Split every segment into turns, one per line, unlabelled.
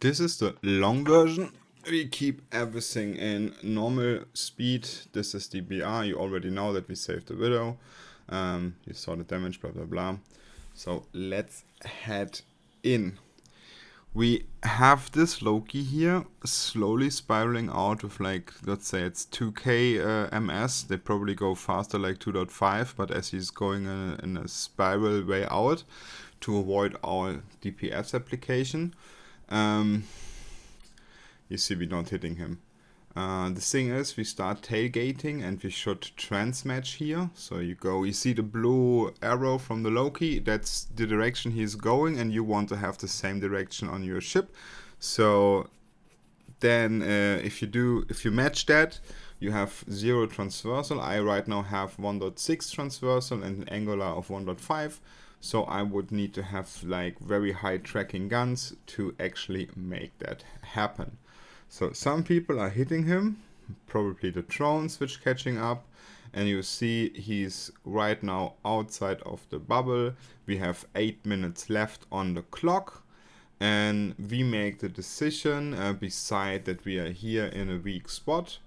This is the long version. We keep everything in normal speed. This is the BRRR. You already know that we saved the widow. You saw the damage, blah blah blah. So let's head in. We have this Loki here slowly spiraling out with, like, let's say it's 2k MS. They probably go faster, like 2.5, but as he's going in a spiral way out to avoid our DPS application. You see we're not hitting him. The thing is, we start tailgating and we should transmatch here. So you see the blue arrow from the Loki, that's the direction he's going, and you want to have the same direction on your ship. So then if you match that, you have 0 transversal. I right now have 1.6 transversal and an angular of 1.5. So I would need to have like very high tracking guns to actually make that happen. So some people are hitting him, probably the drones which catching up, and you see he's right now outside of the bubble. We have 8 minutes left on the clock, and we make the decision, beside that we are here in a weak spot,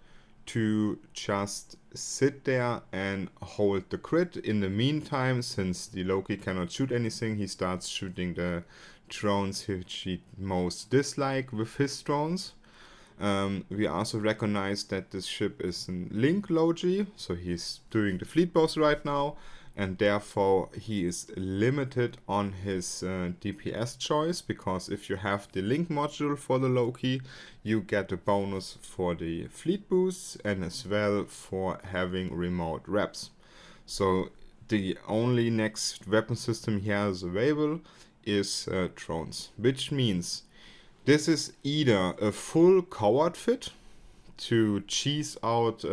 to just sit there and hold the crit. In the meantime, since the Loki cannot shoot anything, he starts shooting the drones which he most dislike with his drones. We also recognize that this ship is in link Logi, so he's doing the fleet boss right now, and therefore he is limited on his DPS choice, because if you have the link module for the Loki, you get a bonus for the fleet boosts and as well for having remote reps. So the only next weapon system he has available is drones, which means this is either a full coward fit to cheese out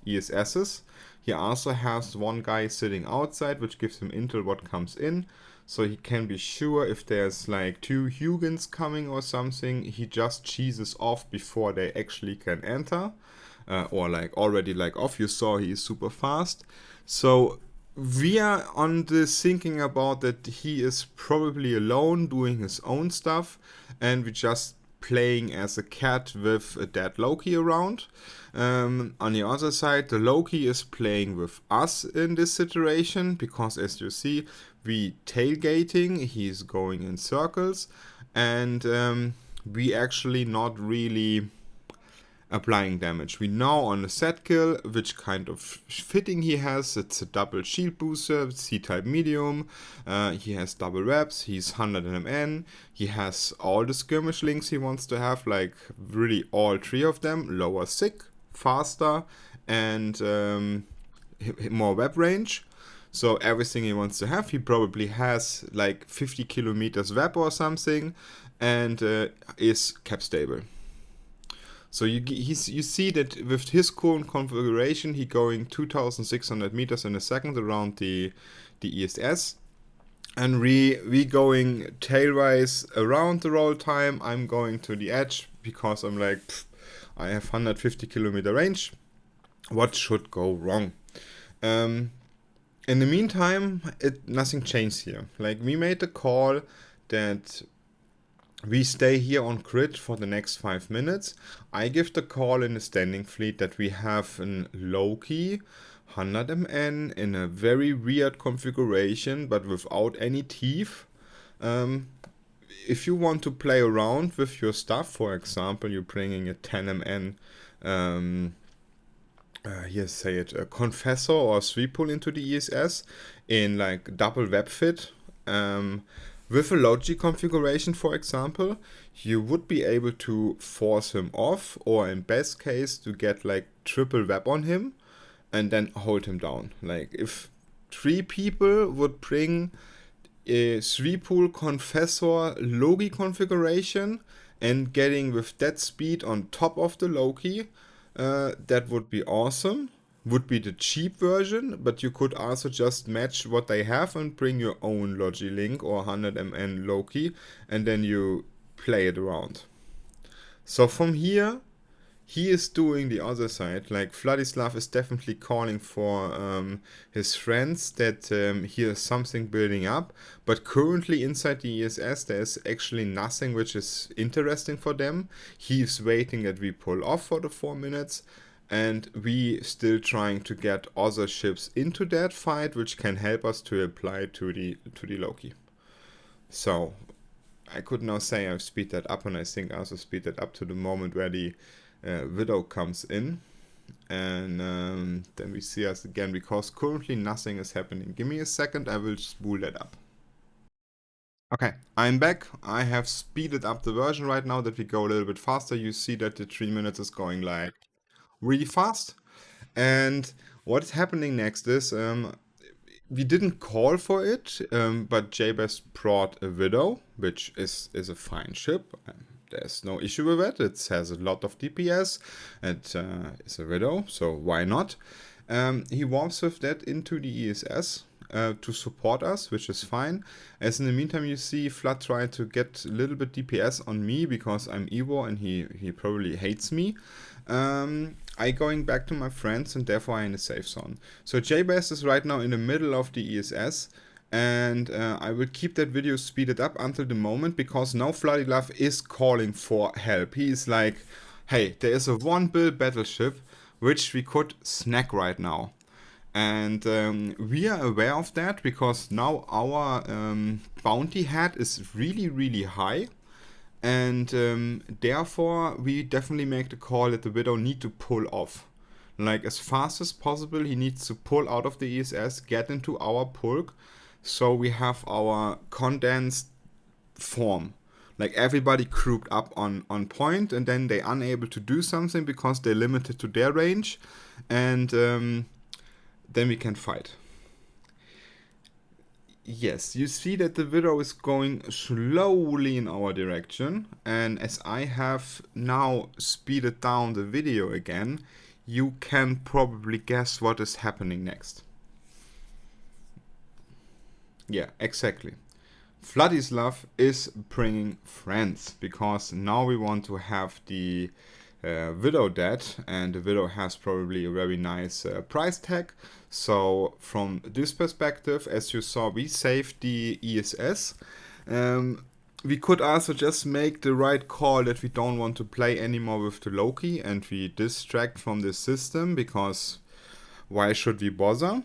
ESSs. He also has one guy sitting outside, which gives him intel what comes in. So he can be sure if there's like 2 Hugins coming or something, he just cheeses off before they actually can enter. Or like already like off. You saw he is super fast. So we are on this thinking about that he is probably alone doing his own stuff, and we're just playing as a cat with a dead Loki around. On the other side, the Loki is playing with us in this situation, because as you see, we tailgating, he's going in circles, and we actually not really applying damage. We know on the set kill which kind of fitting he has. It's a double shield booster, C-type medium, he has double reps, he's 100 MN, he has all the skirmish links he wants to have, like really all 3 of them, lower sick, faster, and more web range. So everything he wants to have, he probably has like 50 kilometers web or something, and is cap stable. So you see that with his current configuration, he going 2,600 meters in a second around the ESS, and we going tailwise around the roll time. I'm going to the edge because I'm like, I have 150 kilometer range. What should go wrong? In the meantime, nothing changed here. Like, we made the call that we stay here on grid for the next 5 minutes. I give the call in the standing fleet that we have an Loki 100 MN in a very weird configuration, but without any teeth. If you want to play around with your stuff, for example, you're bringing a 10 MN, a Confessor or 3-pull into the ESS in like double web fit, with a Logi configuration, for example, you would be able to force him off, or in best case to get like triple web on him and then hold him down. Like, if 3 people would bring a 3-pull Confessor Logi configuration and getting with that speed on top of the Loki, that would be awesome. Would be the cheap version, but you could also just match what they have and bring your own Logi Link or 100 MN Loki, and then you play it around. So from here, he is doing the other side. Like Vladislav is definitely calling for his friends that here is something building up. But currently inside the ESS there's actually nothing which is interesting for them. He's waiting that we pull off for the 4 minutes. And we still trying to get other ships into that fight, which can help us to apply to the Loki. So I could now say I've speed that up, and I think I also speed that up to the moment where the Widow comes in, and then we see us again, because currently nothing is happening. Give me a second, I will spool that up. Okay, I'm back. I have speeded up the version right now that we go a little bit faster. You see that the 3 minutes is going like really fast. And what's happening next is we didn't call for it, but JBest brought a Widow, which is a fine ship. There's no issue with it. It has a lot of DPS. It is a Widow, so why not? He warps with that into the ESS to support us, which is fine. As in the meantime, you see Flood try to get a little bit DPS on me because I'm Evo and he probably hates me. I going back to my friends and therefore I'm in a safe zone. So JBest is right now in the middle of the ESS, and I will keep that video speeded up until the moment, because now Vladislav is calling for help. He is like, hey, there is a 1-bill battleship which we could snack right now. And we are aware of that because now our bounty head is really high. And therefore we definitely make the call that the Widow need to pull off. Like as fast as possible, he needs to pull out of the ESS, get into our pulk, so we have our condensed form. Like everybody grouped up on point, and then they're unable to do something because they're limited to their range, and then we can fight. Yes, you see that the Widow is going slowly in our direction, and as I have now speeded down the video again, you can probably guess what is happening next. Yeah, exactly. Vladislav is bringing friends, because now we want to have the Widow dead, and the Widow has probably a very nice price tag. So from this perspective, as you saw, we saved the ESS. We could also just make the right call that we don't want to play anymore with the Loki and we distract from the system, because why should we bother?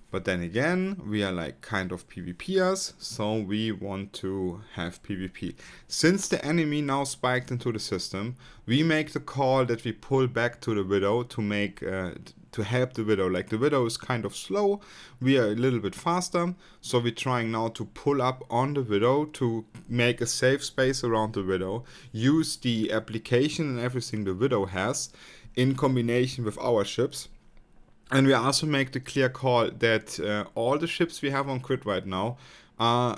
But then again, we are like kind of PvPers, so we want to have PvP. Since the enemy now spiked into the system, we make the call that we pull back to the Widow to make to help the Widow. Like the Widow is kind of slow, we are a little bit faster, so we're trying now to pull up on the Widow to make a safe space around the Widow, use the application and everything the Widow has in combination with our ships. And we also make the clear call that all the ships we have on grid right now are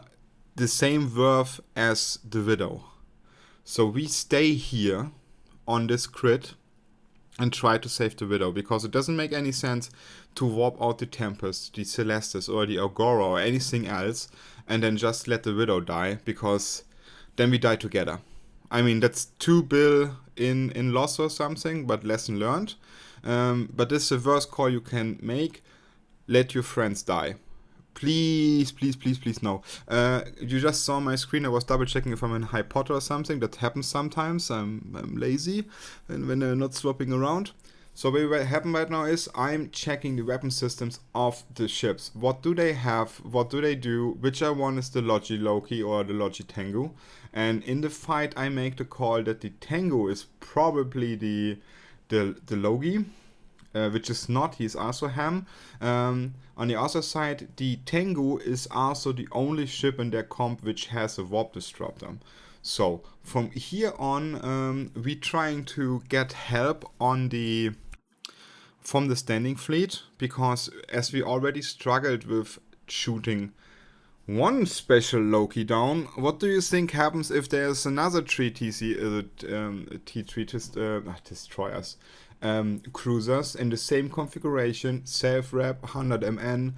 the same worth as the Widow. So we stay here on this grid and try to save the Widow, because it doesn't make any sense to warp out the Tempest, the Celestis or the Agora or anything else and then just let the Widow die, because then we die together. I mean, that's 2 bill in loss or something, but lesson learned. But this is the worst call you can make. Let your friends die. Please no. You just saw my screen. I was double checking if I'm in Harry Potter or something. That happens sometimes. I'm lazy when they're not swapping around. So what happens right now is I'm checking the weapon systems of the ships. What do they have? What do they do? Which one is the Logi Loki or the Logi Tengu? And in the fight I make the call that the Tengu is probably the Logi, which is not, he's also Ham. On the other side, the Tengu is also the only ship in their comp which has a warp disruptor. So from here on, we trying to get help on from the standing fleet, because as we already struggled with shooting one special Loki down, what do you think happens if there's another 3 T3 destroyers, cruisers in the same configuration, self-rep, 100 MN,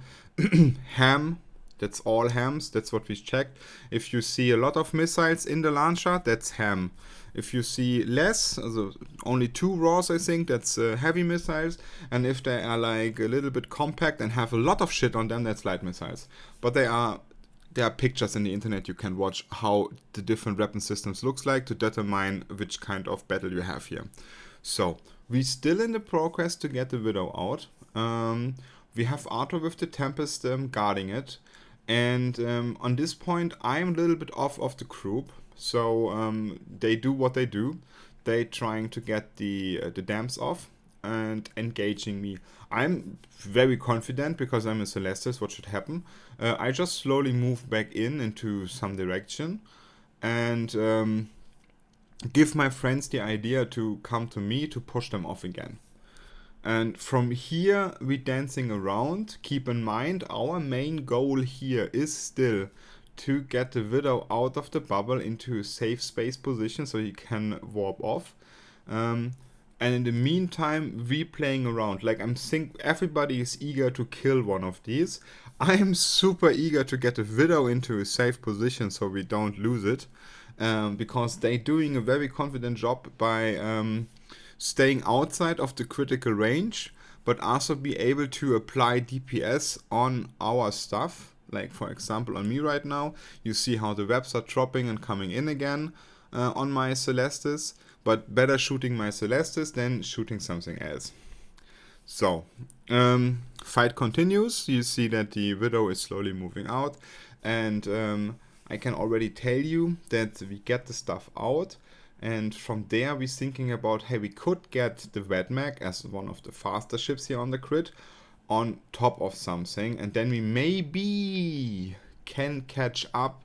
Ham, That's all hams. That's what we checked. If you see a lot of missiles in the launcher, that's ham. If you see less, also only 2 RAWs, I think, that's heavy missiles. And if they are like a little bit compact and have a lot of shit on them, that's light missiles. But there are pictures in the internet you can watch how the different weapon systems looks like to determine which kind of battle you have here. So we still in the progress to get the Widow out. We have Arthur with the Tempest guarding it. And on this point, I'm a little bit off of the group. So they do what they do. They trying to get the dams off and engaging me. I'm very confident because I'm a Celestis. What should happen? I just slowly move back into some direction and give my friends the idea to come to me to push them off again. And from here, we dancing around. Keep in mind, our main goal here is still to get the Widow out of the bubble into a safe space position so he can warp off. And in the meantime, we playing around. Like, I'm think everybody is eager to kill one of these. I'm super eager to get the Widow into a safe position so we don't lose it. Because they doing a very confident job by staying outside of the critical range, but also be able to apply DPS on our stuff. Like, for example, on me right now, you see how the webs are dropping and coming in again on my Celestis, but better shooting my Celestis than shooting something else. So, fight continues. You see that the Widow is slowly moving out, and I can already tell you that we get the stuff out. And from there, we're thinking about, hey, we could get the Vedmak as one of the faster ships here on the grid on top of something. And then we maybe can catch up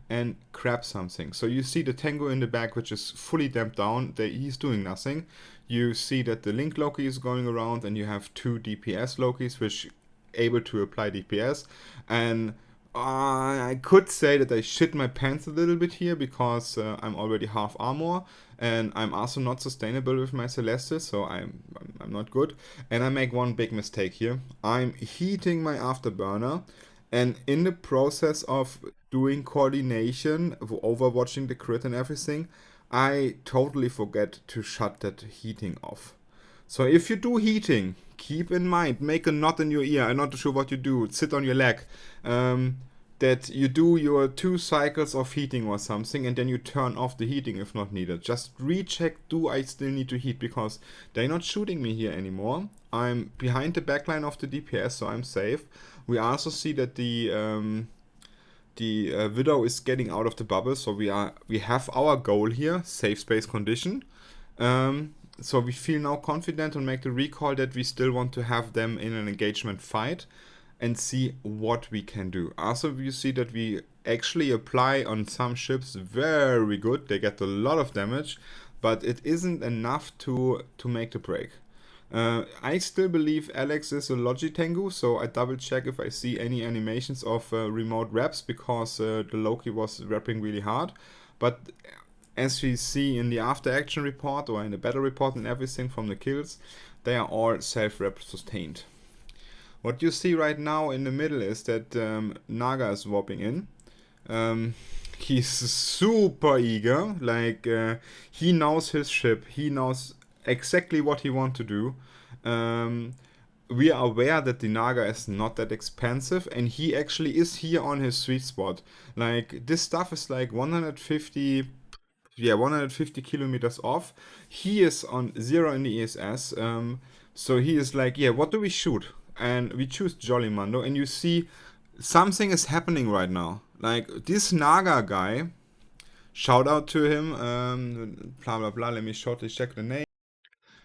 and grab something. So you see the Tengu in the back, which is fully damped down. He's doing nothing. You see that the Link Loki is going around, and you have 2 DPS Lokis, which able to apply DPS. And I could say that I shit my pants a little bit here because I'm already half armor and I'm also not sustainable with my Celestis, so I'm not good. And I make one big mistake here. I'm heating my afterburner, and in the process of doing coordination, overwatching the crit and everything, I totally forget to shut that heating off. So if you do heating, keep in mind, make a knot in your ear. I'm not sure what you do. Sit on your leg. That you do your 2 cycles of heating or something, and then you turn off the heating if not needed. Just recheck, do I still need to heat, because they're not shooting me here anymore. I'm behind the backline of the DPS, so I'm safe. We also see that the Widow is getting out of the bubble, so we have our goal here, safe space condition. So we feel now confident and make the recall that we still want to have them in an engagement fight and see what we can do. Also, you see that we actually apply on some ships very good. They get a lot of damage, but it isn't enough to make the break. I still believe Alex is a Logi Tengu, so I double check if I see any animations of remote reps, because the Loki was repping really hard. But as we see in the after action report or in the battle report and everything from the kills, they are all self-rep sustained. What you see right now in the middle is that Naga is warping in. He's super eager, like he knows his ship, he knows exactly what he wants to do. We are aware that the Naga is not that expensive, and he actually is here on his sweet spot. Like, this stuff is like 150 kilometers off. He is on 0 in the ESS, so he is like, yeah, what do we shoot? And we choose Jolly Mando, and you see something is happening right now. Like, this Naga guy, shout out to him, blah blah blah, let me shortly check the name.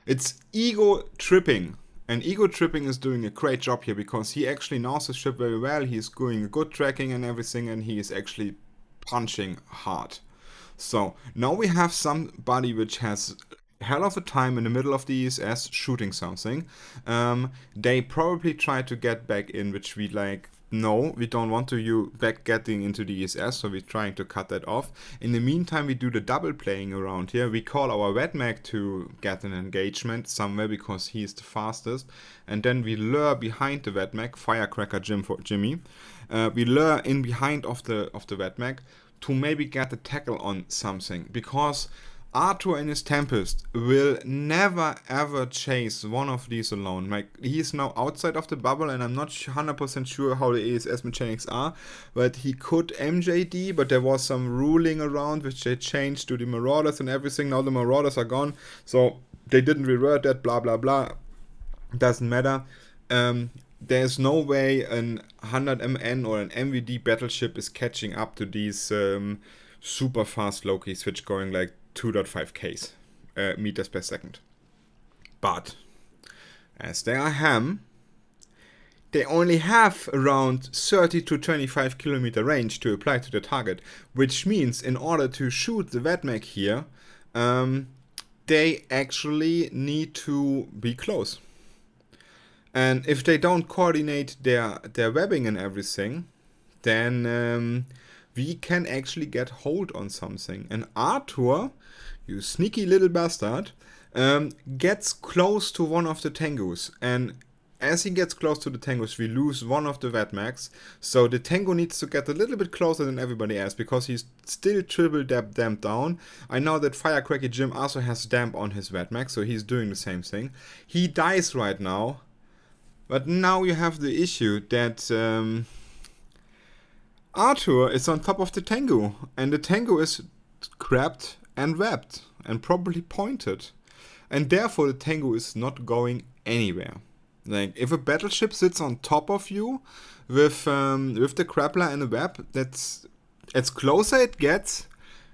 It's Ego Tripping, and Ego Tripping is doing a great job here, because he actually knows his ship very well, he's doing a good tracking and everything, and he is actually punching hard. So now we have somebody which has hell of a time in the middle of the ESS shooting something. They probably try to get back in, which we like, no, we don't want you back getting into the ESS, so we're trying to cut that off. In the meantime, we do the double playing around here. We call our Vedmak to get an engagement somewhere, because he is the fastest, and then we lure behind the Vedmak, Firecracker Jimmy, we lure in behind of the Vedmak to maybe get a tackle on something, because Arthur and his Tempest will never ever chase one of these alone. Like, he is now outside of the bubble, and I'm not 100% sure how the ESS mechanics are, but he could MJD, but there was some ruling around which they changed to the Marauders and everything. Now the Marauders are gone, so they didn't revert that, blah blah blah. Doesn't matter. There's no way an 100 MN or an MVD battleship is catching up to these super fast Lokis, which going like 2.5 Ks meters per second. But as they are ham, they only have around 30 to 25 kilometer range to apply to the target, which means in order to shoot the Vedmak here, they actually need to be close. And if they don't coordinate their webbing and everything, then we can actually get hold on something. And Arthur, you sneaky little bastard, gets close to one of the Tengus. And as he gets close to the Tengus, we lose one of the Vedmaks. So the Tengu needs to get a little bit closer than everybody else, because he's still triple damped down. I know that Firecracker Jim also has damp on his Vedmak, so he's doing the same thing. He dies right now. But now you have the issue that Arthur is on top of the Tengu, and the Tengu is crabbed and webbed and probably pointed, and therefore the Tengu is not going anywhere. Like, if a battleship sits on top of you with the grappler and the web, that's as closer it gets,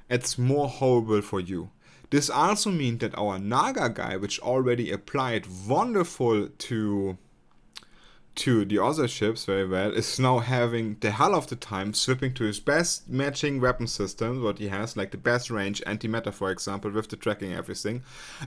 it's more horrible for you. This also means that our Naga guy, which already applied wonderful to the other ships very well, is now having the hell of the time swapping to his best matching weapon system, what he has, like the best range, antimatter for example, with the tracking everything,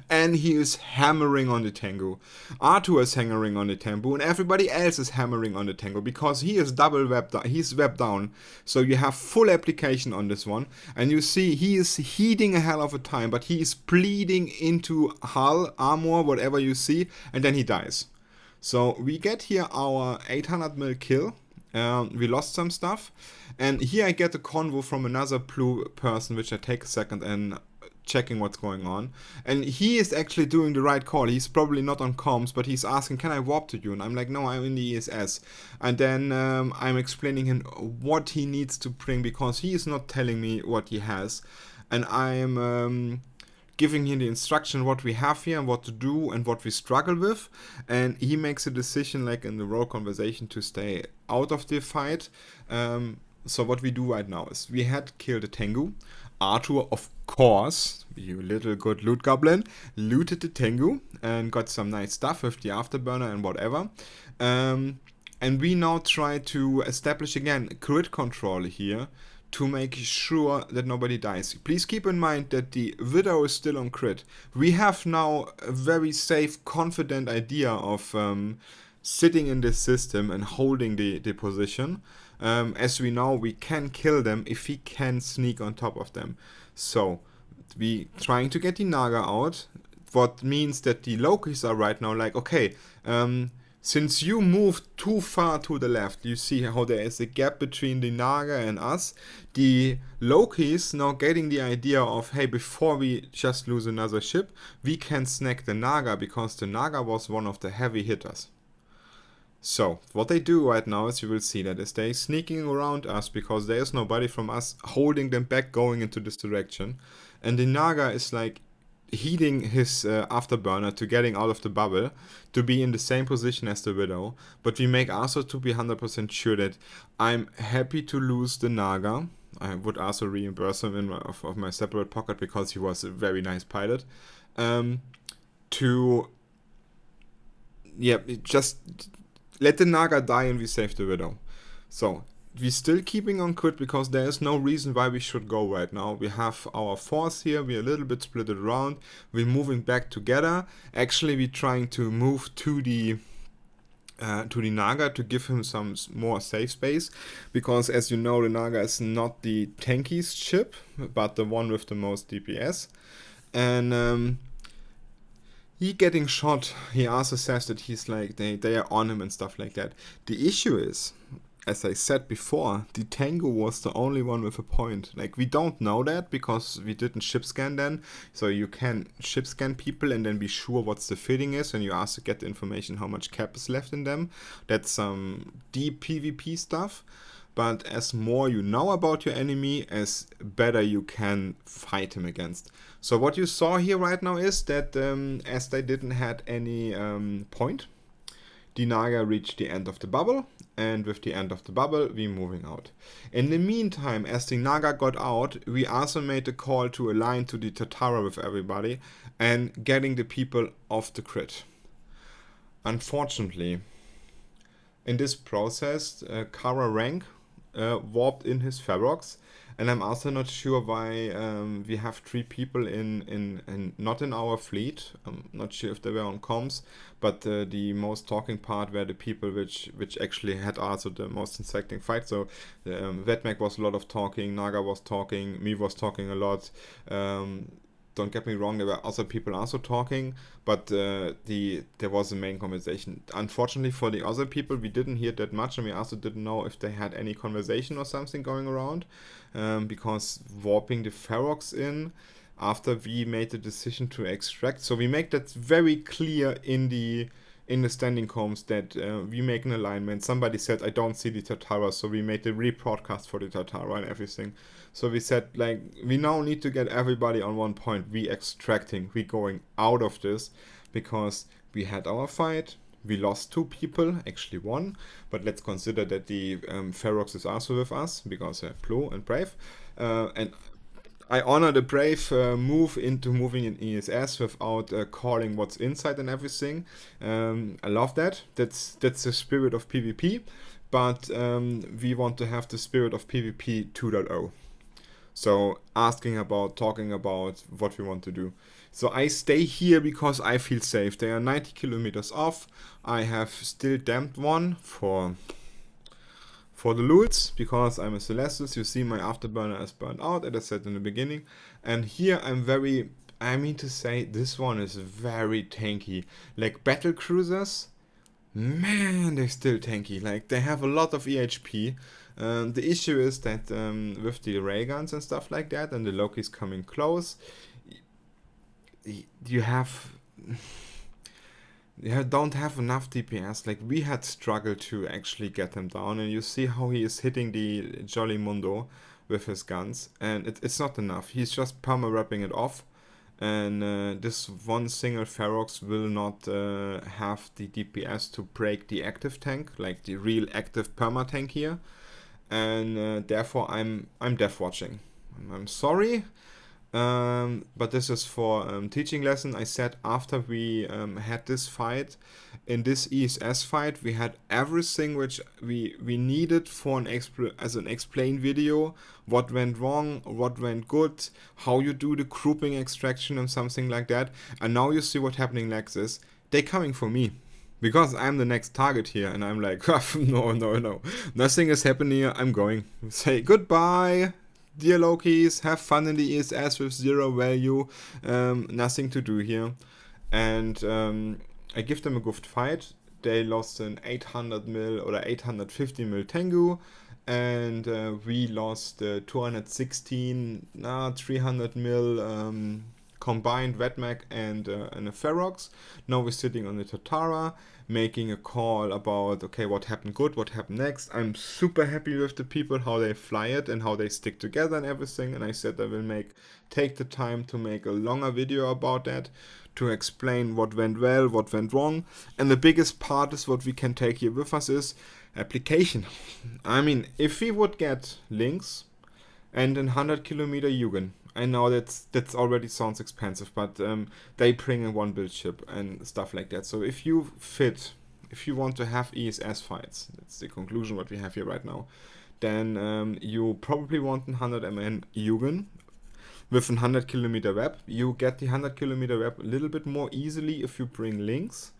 and he is hammering on the Tengu. Arthur is hammering on the Tengu, and everybody else is hammering on the Tengu, because he is double webbed down, he's webbed down, so you have full application on this one, and you see he is heating a hell of a time, but he is bleeding into hull, armor, whatever you see, and then he dies. So we get here our 800 mil kill. We lost some stuff, and here I get a convo from another blue person, which I take a second and checking what's going on, and he is actually doing the right call. He's probably not on comms, but he's asking, can I warp to you? And I'm like, no, I'm in the ESS. And then I'm explaining him what he needs to bring, because he is not telling me what he has, and I'm giving him the instruction what we have here and what to do and what we struggle with, and he makes a decision, like in the role conversation, to stay out of the fight. So what we do right now is we had killed the Tengu. Arthur, of course, you little good loot goblin, looted the Tengu and got some nice stuff with the afterburner and whatever. And we now try to establish again crit control here, to make sure that nobody dies. Please keep in mind that the Widow is still on crit. We have now a very safe, confident idea of sitting in this system and holding the position. As we know, we can kill them if we can sneak on top of them. So, we trying to get the Naga out, what means that the Lokis are right now like, okay, since you moved too far to the left, you see how there is a gap between the Naga and us. The Lokis now getting the idea of, hey, before we just lose another ship, we can snag the Naga, because the Naga was one of the heavy hitters. So, what they do right now is, you will see that is they sneaking around us, because there is nobody from us holding them back going into this direction. And the Naga is like heating his afterburner to getting out of the bubble to be in the same position as the Widow, but we make also to be 100% sure that I'm happy to lose the Naga. I would also reimburse him of my separate pocket, because he was a very nice pilot. Just let the Naga die and we save the Widow. So we're still keeping on crit, because there is no reason why we should go right now. We have our force here, we're a little bit split around, we're moving back together. Actually, we're trying to move to the Naga to give him some more safe space, because as you know, the Naga is not the tankiest ship, but the one with the most DPS. And he getting shot, he also says that he's like, they are on him and stuff like that. The issue is, as I said before, the Tengu was the only one with a point. Like, we don't know that because we didn't ship scan then. So you can ship scan people and then be sure what's the fitting is, and you ask to get the information how much cap is left in them. That's some deep PvP stuff. But as more you know about your enemy, as better you can fight him against. So what you saw here right now is that as they didn't had any point, the Naga reached the end of the bubble, and with the end of the bubble, we're moving out. In the meantime, as the Naga got out, we also made a call to align to the Tatara with everybody and getting the people off the crit. Unfortunately, in this process, Kara rank warped in his Ferox, and I'm also not sure why we have 3 people in not in our fleet. I'm not sure if they were on comms, but the most talking part were the people which actually had also the most insecting fight. So Vedmak was a lot of talking, Naga was talking, me was talking a lot. Don't get me wrong, there were other people also talking, but there was a main conversation. Unfortunately for the other people, we didn't hear that much, and we also didn't know if they had any conversation or something going around, because warping the Ferox in after we made the decision to extract. So we make that very clear in the standing comms that we make an alignment. Somebody said, I don't see the Tatara, so we made the rebroadcast for the Tatara and everything. So we said, like, we now need to get everybody on one point. We extracting, we going out of this, because we had our fight. We lost 2 people, actually 1, but let's consider that the Ferox is also with us, because Plo and Brave. And I honor the brave move into moving in ESS without calling what's inside and everything. I love that. That's the spirit of PvP, but we want to have the spirit of PvP 2.0. So asking about, talking about what we want to do. So I stay here because I feel safe. They are 90 kilometers off. I have still damped one for the lulz, because I'm a Celestis. You see my afterburner is burned out, as I said in the beginning. And here I mean to say, this one is very tanky. Like battle cruisers, man, they're still tanky. Like, they have a lot of EHP. The issue is that with the ray guns and stuff like that, and the Loki's coming close, you don't have enough DPS. Like, we had struggled to actually get him down, and you see how he is hitting the Jolly Mundo with his guns, and it's not enough. He's just perma-wrapping it off, and this one single Ferox will not have the DPS to break the active tank, like the real active perma tank here, and therefore I'm death watching. I'm sorry. But this is for teaching lesson. I said after we had this fight, in this ESS fight, we had everything which we needed for an explain video. What went wrong, what went good, how you do the grouping extraction and something like that. And now you see what happening like this. They're coming for me, because I'm the next target here, and I'm like, no, nothing is happening here. I'm going. Say goodbye. Dear Lokis, have fun in the ESS with 0 value, nothing to do here. And I give them a good fight. They lost an 800 mil or 850 mil Tengu, and we lost 216, 300 mil combined Vedmak and a Ferox. Now we're sitting on the Tatara, making a call about, okay, what happened good, what happened next. I'm super happy with the people, how they fly it and how they stick together and everything. And I said I will take the time to make a longer video about that, to explain what went well, what went wrong. And the biggest part is what we can take here with us is application. I mean, if we would get links and 100 kilometer Yugen, I know that's already sounds expensive, but they bring in 1 build ship and stuff like that. So if you want to have ESS fights, that's the conclusion what we have here right now, then you probably want 100 MN Yugen with 100 kilometer web. You get the 100 kilometer web a little bit more easily if you bring links,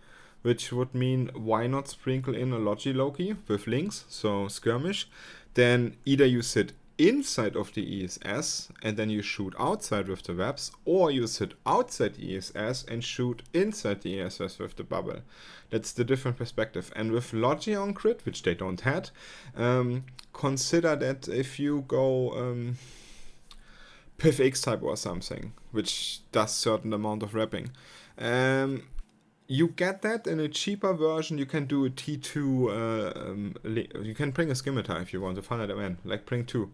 which would mean why not sprinkle in a Logi Loki with links, so skirmish. Then either you sit inside of the ESS and then you shoot outside with the webs, or you sit outside the ESS and shoot inside the ESS with the bubble. That's the different perspective. And with Logi on crit, which they don't have, consider that if you go PivX type or something, which does certain amount of wrapping, you get that in a cheaper version. You can do a T2, you can bring a scimitar if you want, a 100 MN, like bring 2.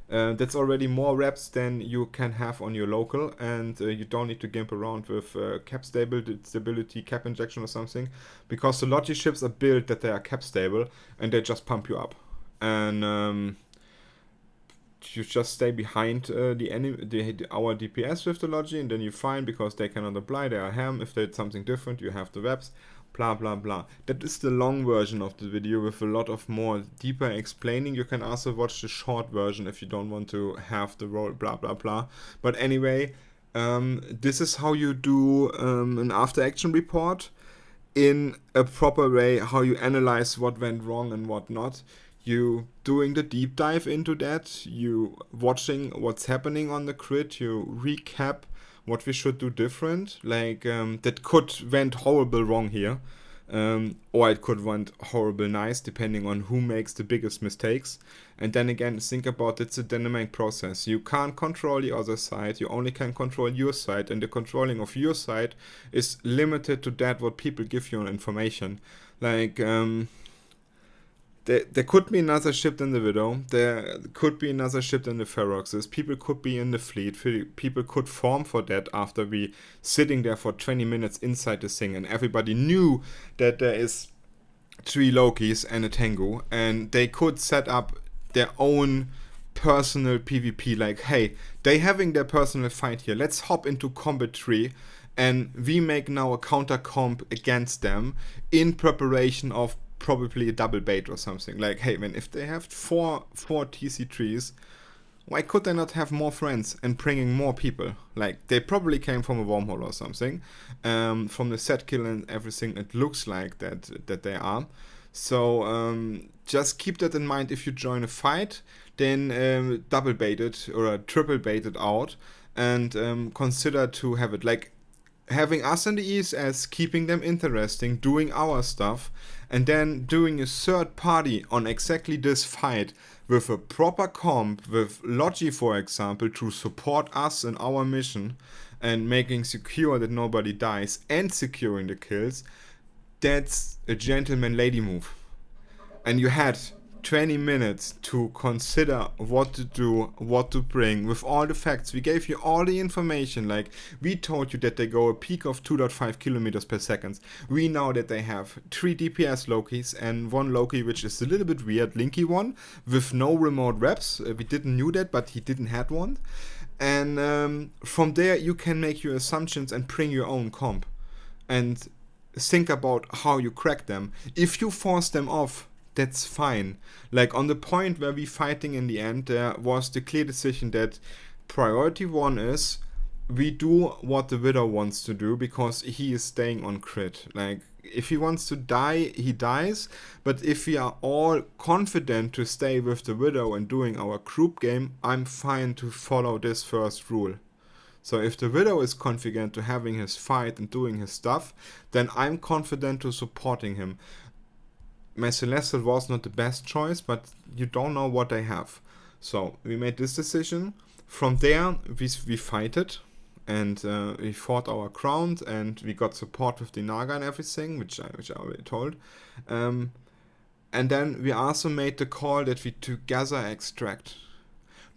That's already more reps than you can have on your local, and you don't need to gimp around with cap stability, cap injection or something, because the Logi ships are built that they are cap stable and they just pump you up. And you just stay behind our DPS with the Logi, and then you're fine because they cannot apply, they are ham. If they did something different, you have the webs, blah blah blah. That is the long version of the video with a lot of more deeper explaining. You can also watch the short version if you don't want to have the role, blah blah blah. But anyway, this is how you do an after action report in a proper way, how you analyze what went wrong and what not. You doing the deep dive into that, you watching what's happening on the crit, you recap what we should do different, like that could went horrible wrong here, or it could went horrible nice, depending on who makes the biggest mistakes. And then again, think about it's a dynamic process. You can't control the other side, you only can control your side, and the controlling of your side is limited to that what people give you on information. Like there could be another ship than the Widow, there could be another ship than the Feroxes, people could be in the fleet, people could form for that after we sitting there for 20 minutes inside the thing, and everybody knew that there is 3 Lokis and a Tengu, and they could set up their own personal PvP, like, hey, they having their personal fight here, let's hop into combat 3, and we make now a counter comp against them in preparation of probably a double bait or something. Like, hey man, if they have four TC3s, why could they not have more friends and bringing more people? Like, they probably came from a wormhole or something, from the set kill and everything. It looks like that they are. So just keep that in mind if you join a fight. Then double bait it or triple bait it out, and consider to have it like having us in the ESS, keeping them interesting, doing our stuff, and then doing a third party on exactly this fight with a proper comp, with Logi for example, to support us in our mission and making secure that nobody dies and securing the kills. That's a gentleman lady move. And you had 20 minutes to consider what to do, what to bring, with all the facts. We gave you all the information, like we told you that they go a peak of 2.5 kilometers per second. We know that they have 3 DPS Lokis and 1 Loki, which is a little bit weird, Linky one, with no remote reps. We didn't knew that, but he didn't have one. And from there you can make your assumptions and bring your own comp. And think about how you crack them. If you force them off, that's fine. Like on the point where we fighting in the end, there was the clear decision that priority 1 is we do what the Widow wants to do because he is staying on crit. Like if he wants to die, he dies. But if we are all confident to stay with the Widow and doing our group game, I'm fine to follow this first rule. So if the Widow is confident to having his fight and doing his stuff, then I'm confident to supporting him. My Celestial was not the best choice, but you don't know what they have. So we made this decision. From there, we fight it, and we fought our ground, and we got support with the Naga and everything, which I already told. And then we also made the call that we together extract.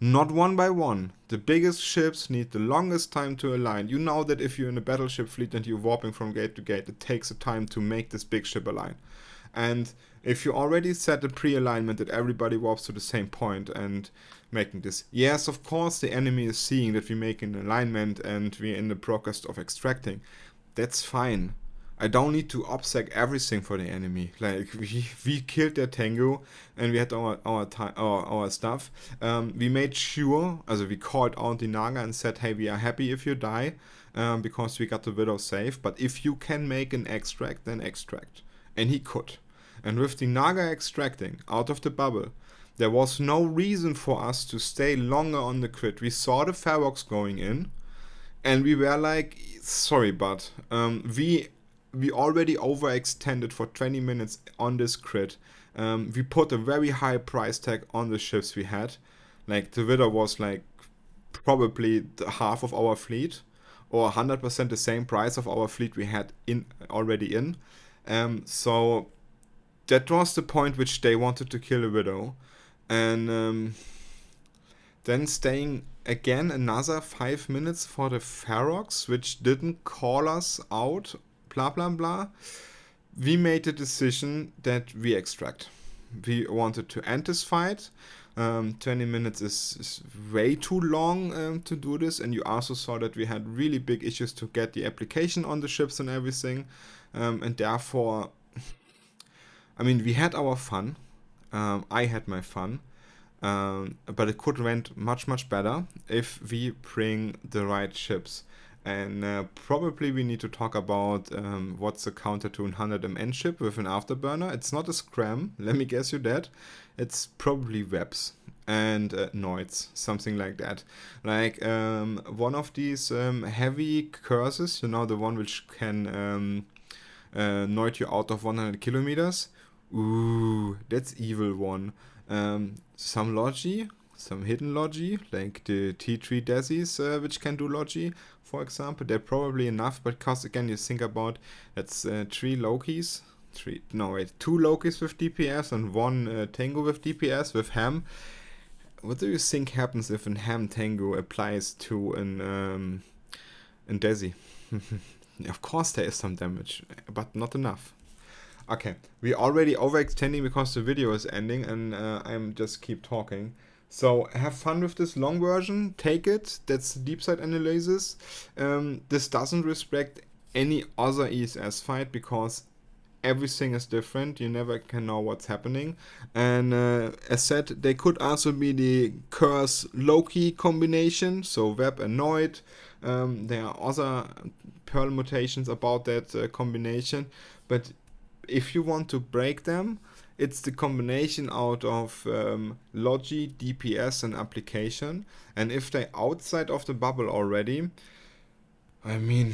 Not one by one. The biggest ships need the longest time to align. You know that if you're in a battleship fleet and you're warping from gate to gate, it takes a time to make this big ship align. And if you already set a pre-alignment that everybody warps to the same point and making this, yes, of course the enemy is seeing that we make an alignment and we're in the progress of extracting. That's fine. I don't need to obsec everything for the enemy. Like we killed their Tengu and we had our stuff. We made sure, also we called out the Naga and said, hey, we are happy if you die because we got the Widow safe. But if you can make an extract, then extract. And he could. And with the Naga extracting out of the bubble, There was no reason for us to stay longer on the crit. We saw the Ferox going in, and we were like, sorry, but we already overextended for 20 minutes on this crit. We put a very high price tag on the ships we had. Like, the Widder was like probably half of our fleet, or 100% the same price of our fleet we had already in. So that was the point which they wanted to kill a Widow. And then staying again another 5 minutes for the Ferox, which didn't call us out, blah blah blah. We made the decision that we extract. We wanted to end this fight. 20 minutes is way too long to do this, and you also saw that we had really big issues to get the application on the ships and everything, and therefore, I mean, we had our fun. I had my fun, but it could went much better if we bring the right ships. And probably we need to talk about what's the counter to a 100 MN ship with an afterburner. It's not a scram, let me guess you that. It's probably webs and noids, something like that. Like one of these heavy curses, you know, the one which can noid you out of 100 kilometers. Ooh, that's evil one. Some Logi, some hidden Logi, like the T3 Desis, which can do Logi, for example. They're probably enough, but because again, you think about that's 2 Lokis with DPS and 1 Tengu with DPS with Ham. What do you think happens if a Ham Tengu applies to an Desi? Of course there is some damage, but not enough. Okay, we're already overextending because the video is ending, and I'm just keep talking. So have fun with this long version, take it, that's the deep side analysis. This doesn't respect any other ESS fight because everything is different, you never can know what's happening. And as said, they could also be the Curse Loki combination, so Web and Noid. There are other permutations about that combination, but if you want to break them, it's the combination out of Logi, DPS and application. And if they're outside of the bubble already, I mean,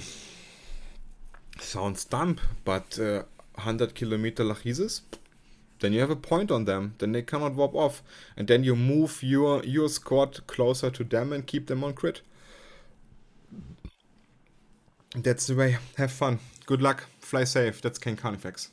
sounds dumb, but 100 kilometer Lachesis, then you have a point on them. Then they cannot warp off. And then you move your squad closer to them and keep them on crit. That's the way. Have fun. Good luck. Fly safe. That's King Carnifex.